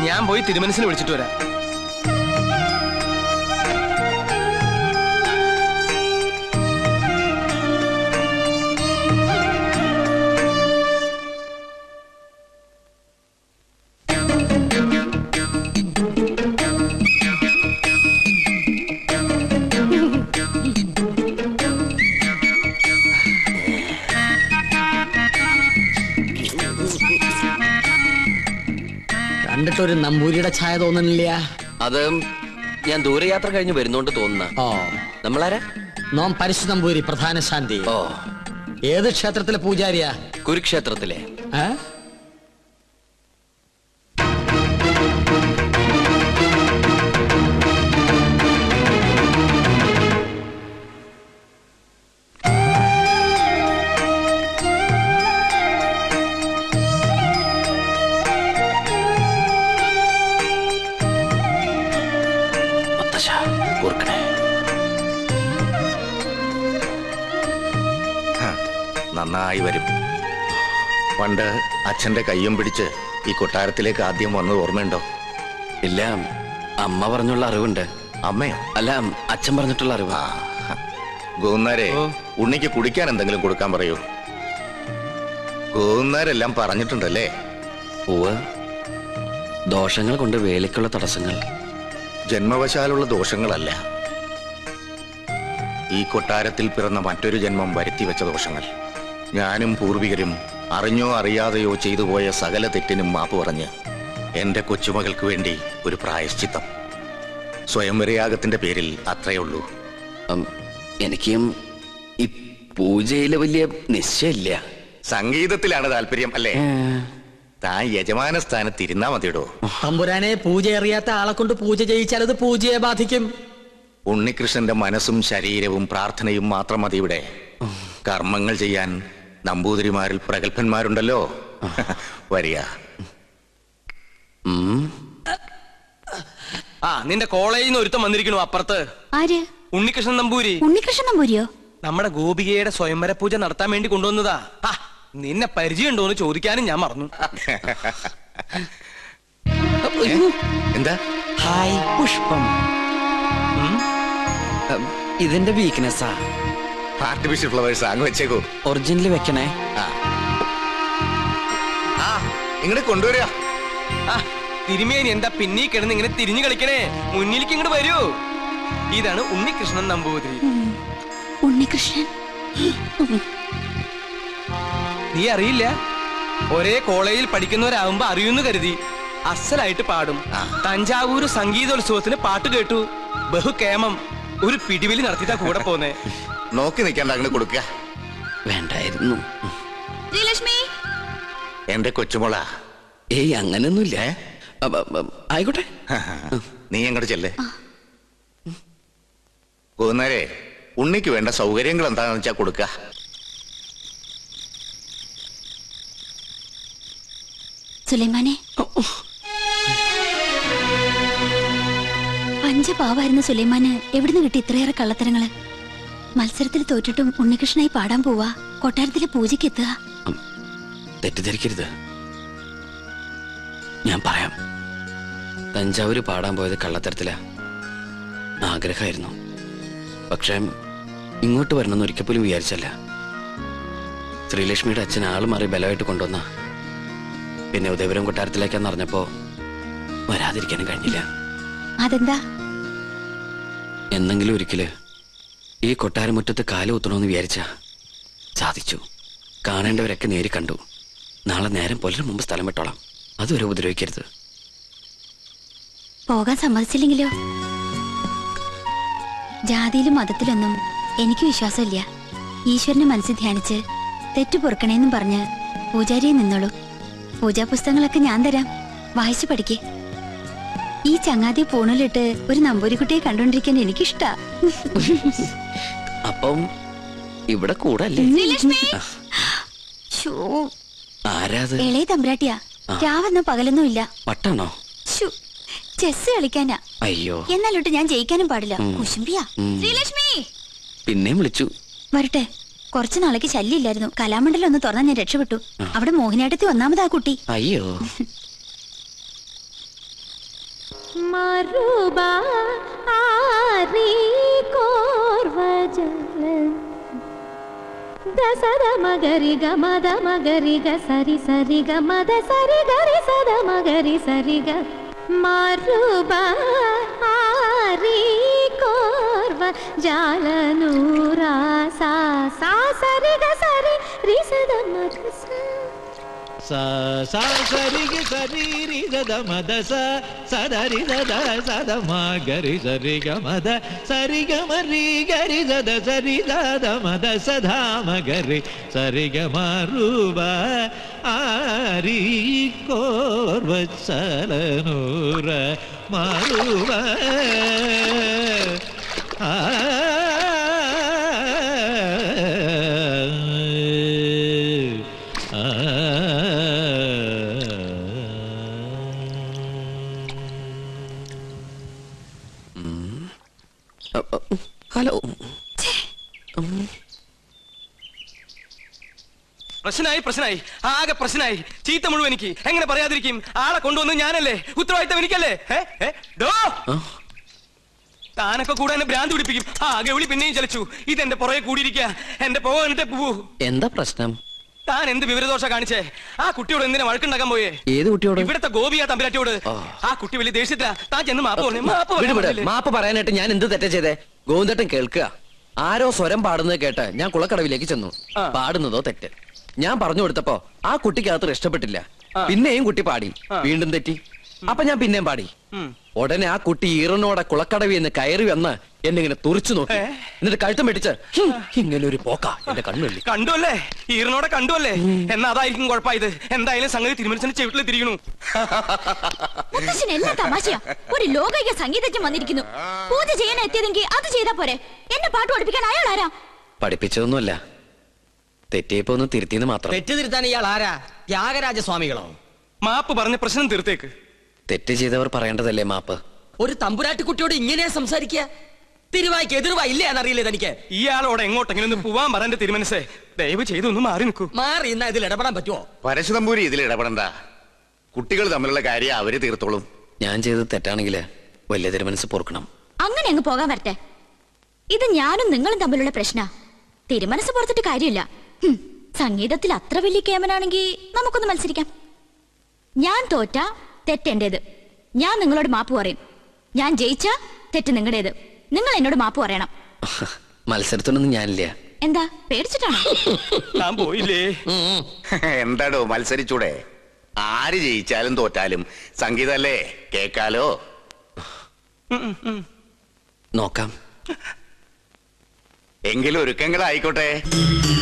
ഞാൻ പോയി തിരുമനസിനെ വിളിച്ചിട്ട് വരാം. കണ്ടിട്ടൊരു നമ്പൂരിയുടെ ഛായ തോന്നുന്നില്ല. അത് ഞാൻ ദൂരയാത്ര കഴിഞ്ഞ് വരുന്നോണ്ട് തോന്നുന്ന. ഓ, നമ്മളാരാ? നോം പരിശു നമ്പൂരി, പ്രധാന ശാന്തി. ഓ, ഏത് ക്ഷേത്രത്തിലെ പൂജാരിയാ? കുരുക്ഷേത്രത്തിലെ. നന്നായി വരും. പണ്ട് അച്ഛന്റെ കയ്യും പിടിച്ച് ഈ കൊട്ടാരത്തിലേക്ക് ആദ്യം വന്നത് ഓർമ്മയുണ്ടോ? ഇല്ല, അമ്മ പറഞ്ഞുള്ള അറിവുണ്ട്. അമ്മയോ? അല്ല, അച്ഛൻ പറഞ്ഞിട്ടുള്ള അറിവ്. ഗോന്നാരെ, ഉണ്ണിക്ക് കുടിക്കാൻ എന്തെങ്കിലും കൊടുക്കാൻ പറയൂ. ഗോന്നാരെല്ലാം പറഞ്ഞിട്ടുണ്ടല്ലേ? ഉവ്വ്. ദോഷങ്ങൾ കൊണ്ട് വേലയ്ക്കുള്ള തടസ്സങ്ങൾ. ജന്മവശാലുള്ള ദോഷങ്ങളല്ല, ഈ കൊട്ടാരത്തിൽ പിറന്ന മറ്റൊരു ജന്മം വരുത്തിവെച്ച ദോഷങ്ങൾ. ഞാനും പൂർവികരും അറിഞ്ഞോ അറിയാതെയോ ചെയ്തു പോയ സകല തെറ്റിനും മാപ്പ് പറഞ്ഞ് എന്റെ കൊച്ചുമകൾക്ക് വേണ്ടി ഒരു പ്രായശ്ചിത്തം. സ്വയംവരയാഗത്തിന്റെ പേരിൽ അത്രയേ ഉള്ളൂ. എനിക്കും ഈ പൂജയില് വലിയ നിശ്ചയില്ല. സംഗീതത്തിലാണ് താല്പര്യം അല്ലേ? താൻ യജമാന സ്ഥാനത്ത് ഇരുന്നാ മതിയിടോ. തമ്പുരാനെ, പൂജ അറിയാത്ത ആളെ കൊണ്ട് പൂജ ചെയ്യിച്ചാൽ അത് പൂജയെ ബാധിക്കും. ഉണ്ണികൃഷ്ണന്റെ മനസ്സും ശരീരവും പ്രാർത്ഥനയും മാത്രം മതി ഇവിടെ. കർമ്മങ്ങൾ ചെയ്യാൻ നമ്പൂതിരിമാരിൽ പ്രഗത്ഭന്മാരുണ്ടല്ലോ. വരിക. ആ, നിന്റെ കോളേജിൽ നിന്ന് ഒരുത്തം വന്നിരിക്കണു അപ്പുറത്ത്. ആര്? ഉണ്ണികൃഷ്ണൻ നമ്പൂരി. ഉണ്ണികൃഷ്ണൻ നമ്പൂരിയോ? നമ്മുടെ ഗോപികയുടെ സ്വയംവര പൂജ നടത്താൻ വേണ്ടി കൊണ്ടുവന്നതാ. നിന്നെ പരിചയമുണ്ടോന്ന് ചോദിക്കാനും ഞാൻ മറന്നു. എന്താ? ഹായ് പുഷ്പം. ഇതിന്റെ വീക്ക്നെസ്സാ. ആർട്ടിഫിഷ്യൽ ഫ്ലവേഴ്സ് അങ്ങ് വെച്ചേക്കോ. ഒറിജിനൽ വെക്കണേ. ഇങ്ങോട്ട് കൊണ്ടുവരിക. തിരുമേനി എന്താ പിന്നീ കിടന്ന് ഇങ്ങനെ തിരിഞ്ഞു കളിക്കണേ? മുന്നിലേക്ക് ഇങ്ങോട്ട് വരൂ. ഇതാണ് ഉണ്ണികൃഷ്ണൻ നമ്പൂതിരി. ഉണ്ണികൃഷ്ണൻ നീ അറിയില്ല? ഒരേ കോളേജിൽ പഠിക്കുന്നവരാകുമ്പോ അറിയുന്നു കരുതി. അസലായിട്ട് പാടും. തഞ്ചാവൂര് സംഗീതോത്സവത്തിന് പാട്ട് കേട്ടു. ബഹുകേമം. ഒരു പിടിവലി നടത്തിട്ടാ കൂടെ പോന്നേ. നോക്കി നിൽക്കാണ്ട് അങ്ങനെ കൊടുക്ക. വേണ്ടായിരുന്നു. എന്റെ കൊച്ചുമോളാ. ഏയ്, അങ്ങനൊന്നുമില്ല. ആയിക്കോട്ടെ, നീ അങ്ങോട്ട് ചെല്ലേ. പോകുന്നേരെ ഉണ്ണിക്ക് വേണ്ട സൗകര്യങ്ങൾ എന്താണെന്ന് വെച്ചാ കൊടുക്ക. സുലൈമാനെ, പഞ്ചപാവായിരുന്ന സുലൈമാന് എവിടുന്ന് കിട്ടി ഇത്രയേറെ കള്ളത്തരങ്ങള്? മത്സരത്തിൽ തോറ്റിട്ടും ഉണ്ണികൃഷ്ണനായി പാടാൻ പോവാ, കൊട്ടാരത്തിലെ പൂജയ്ക്ക് എത്തുക. തെറ്റിദ്ധരിക്കരുത്, ഞാൻ പറയാം. തഞ്ചാവൂര് പാടാൻ പോയത് കള്ളത്തരത്തിലാ. ആഗ്രഹമായിരുന്നു, പക്ഷെ ഇങ്ങോട്ട് വരണമെന്ന് ഒരിക്കൽ പോലും വിചാരിച്ചല്ല. ശ്രീലക്ഷ്മിയുടെ അച്ഛൻ ആള് മാറി ബലമായിട്ട് കൊണ്ടുവന്ന. പിന്നെ ഉദയപുരം കൊട്ടാരത്തിലേക്കാന്ന് അറിഞ്ഞപ്പോ വരാതിരിക്കാനും കഴിഞ്ഞില്ല. അതെന്താ? എന്നെങ്കിലും ഒരിക്കല് ഈ കൊട്ടാരമുറ്റത്ത് കാലുകുത്തണമെന്ന് വിചാരിച്ച സാധിച്ചു. കാണേണ്ടവരൊക്കെ നേരി കണ്ടു. നാളെ നേരം പുലരും മുമ്പ് സ്ഥലം വിട്ടോളാം. അതുവരെ ഉപദ്രവിക്കരുത്. പോകാൻ സമ്മതിച്ചില്ലെങ്കിലോ? ജാതിയിലും മതത്തിലൊന്നും എനിക്ക് വിശ്വാസമില്ല. ഈശ്വരനെ മനസ്സിൽ ധ്യാനിച്ച് തെറ്റു പൊറുക്കണേന്നും പറഞ്ഞ് പൂജാരിയെ നിന്നോളൂ. പൂജാ പുസ്തകങ്ങളൊക്കെ ഞാൻ തരാം, വായിച്ചു പഠിക്കേ. ഈ ചങ്ങാതിയെ പൂണലിട്ട് ഒരു നമ്പൂരിക്കുട്ടിയെ കണ്ടോണ്ടിരിക്കാൻ എനിക്കിഷ്ടാ. അപ്പം ഇവിടെ കൂടല്ലേ? ആരാത്? ഇളയ തമ്പ്രാട്ടിയാ. രാവെന്നോ പകലൊന്നും ഇല്ല. പട്ടാണോ? ചെസ് കളിക്കാനാ. അയ്യോ, എന്നാലോട്ട് ഞാൻ ജയിക്കാനും പാടില്ല. കുശുംബിയാ. പിന്നെയും വിളിച്ചു. വരട്ടെ. കുറച്ചു നാളേക്ക് ശല്യമില്ലായിരുന്നു. കലാമണ്ഡലം 1 തുറന്നാ ഞാൻ രക്ഷപ്പെട്ടു. അവിടെ മോഹിനിയാട്ടത്തിൽ 1ാമതാ കുട്ടി. അയ്യോ, മറുബാ ആരി കോർവജല ദസദ മഗരി ഗമദ മഗരി ഗ സരി സരി ഗമദ സരി ഗരി സദ മഗരി സരി ഗ മറുബാ ആരി കോർവ ജാലനൂരാ സാ സാ സരി ഗ സരി രി സദ മഗ sa sa sari ge sari ri da da ma da sa sa da ri da da sa da ma ga ri sa ri ga ma da sari ga ma ri ga ri da da sa ri da da ma da sa dha ma ga ri sa ri ga ma ru ba a ri kor va sala nura ma ru ba a hello പ്രശ്നമായി ആകെ പ്രശ്നമായി. ചീത്ത മുഴുവൻ എനിക്ക് എങ്ങനെ പറയാതിരിക്കും? ആളെ കൊണ്ടുവന്ന് ഞാനല്ലേ, ഉത്തരവാദിത്തം എനിക്കല്ലേ? ഡോ താനൊക്കെ കൂടെ എന്നെ ഭ്രാന്ത് പിടിപ്പിക്കും. ഗൗളി പിന്നെയും ചലിച്ചു. ഇതെന്റെ പുറകെ കൂടിയിരിക്കുക. എന്റെ പോകട്ടെ പോവൂ. എന്താ പ്രശ്നം? താൻ എന്ത് വിവരദോഷ കാണിച്ചേ? ആ കുട്ടിയോട് എന്തിനാ വഴക്കുണ്ടാക്കാൻ പോയേ? ഏത് കുട്ടിയോട്? ഇവിടത്തെ ഗോപിയ തമ്പുരാട്ടിയോട്. ആ കുട്ടി വലിയ ദേഷ്യത്തിലാ. താൻ ചെന്ന് മാപ്പ് പറയാനായിട്ട് ഞാൻ എന്ത് തെറ്റാ ചെയ്തേ? ഗോവിന്ദേട്ടൻ കേൾക്കുക. ആരോ സ്വരം പാടുന്നത് കേട്ട് ഞാൻ കുളക്കടവിലേക്ക് ചെന്നു. പാടുന്നതോ തെറ്റ്. ഞാൻ പറഞ്ഞു കൊടുത്തപ്പോ ആ കുട്ടിക്കകത്ത് ഇഷ്ടപ്പെട്ടില്ല. പിന്നെയും കുട്ടി പാടി. വീണ്ടും തെറ്റി. അപ്പൊ ഞാൻ പിന്നെയും പാടി. ഉടനെ ആ കുട്ടി ഈറനോടെ കുളക്കടവി എന്ന് കയറി വന്ന് എന്നെ ഇങ്ങനെ തുറിച്ചു നോക്കി. എന്നിട്ട് കഴുത്തം വെട്ടിച്ച് ഇങ്ങനെ ഒരു പോക്ക എന്റെ കണ്ണുള്ളി. കണ്ടുവല്ലേ? ഈറനോടെ കണ്ടുവല്ലേ? എന്നാ അതായിരിക്കും കുഴപ്പമായത്. എന്തായാലും സംഗതി തിരുമനസിന്റെ ചെവിട്ടിൽ തിരിയണു. എല്ലാം തമാശയാ. ഒരു ലോകൈക സംഗീതജ്ഞൻ വന്നിരിക്കുന്നു. പൂജ ചെയ്യാൻ എത്തിയതെങ്കിൽ അത് ചെയ്താ പോരെ. എന്നെ പാട്ട് പഠിപ്പിക്കാൻ അയാൾ ആരാ? പഠിപ്പിച്ചതൊന്നുമല്ല, തെറ്റിയപ്പോ ഒന്ന് തിരുത്തിന്ന് മാത്രം. തെറ്റ് തിരുത്താൻ ഇയാൾ ആരാ? ത്യാഗരാജസ്വാമികളോ? മാപ്പ് പറഞ്ഞ പ്രശ്നം തീർത്തേക്ക്. തെറ്റ് ചെയ്തവർ പറയേണ്ടതല്ലേ മാപ്പ്? ഒരു തമ്പുരാട്ടിക്കുട്ടിയോട് ഇങ്ങനെ സംസാരിക്കുക? തിരുവായിക്ക് എതിർവായില്ലേ എന്നറിയില്ലേ തനിക്ക്? ഇയാളോട് എങ്ങോട്ടെങ്കിലും ഒന്ന് പോവാൻ പറന്റെ തിരുമനസേ. ദയവ് ചെയ്ത് ഒന്ന് മാറി നിൽക്കൂ. മാറി ഇന്നാ ഇതിൽ ഇടപെടാൻ പറ്റുമോ? പരശുതമ്പൂരി ഇതിൽ ഇടപെടണ്ട. കുട്ടികൾ തമ്മിലുള്ള കാര്യം അവര് തീർത്തോളും. ഞാൻ ചെയ്തത് തെറ്റാണെങ്കിൽ വലിയ തിരുമനസ് പൊറുക്കണം. അങ്ങനെ അങ്ങ് പോകാൻ വരട്ടെ. ഇത് ഞാനും നിങ്ങളും തമ്മിലുള്ള പ്രശ്ന. തിരുമനസ് പുറത്തിട്ട് കാര്യമില്ല. സംഗീതത്തിൽ അത്ര വലിയ കേമനാണെങ്കിൽ നമുക്കൊന്ന് മത്സരിക്കാം. ഞാൻ തോറ്റ തെറ്റെന്റേത്. ഞാൻ നിങ്ങളോട് മാപ്പ് പറയും. ഞാൻ ജയിച്ച തെറ്റ് നിങ്ങളുടേത്. നിങ്ങൾ എന്നോട് മാപ്പ് പറയണം. മത്സരത്തിനൊന്നും ഞാനില്ല. എന്താ പേടിച്ചിട്ടാണോ? ഞാൻ പോയില്ലേ? എന്താടോ മത്സരിച്ചൂടെ? ആര് ജയിച്ചാലും തോറ്റാലും സംഗീതല്ലേ, കേക്കാലോ. നോക്കാം. എങ്കിലും ഒരുക്കങ്ങളായിക്കോട്ടെ.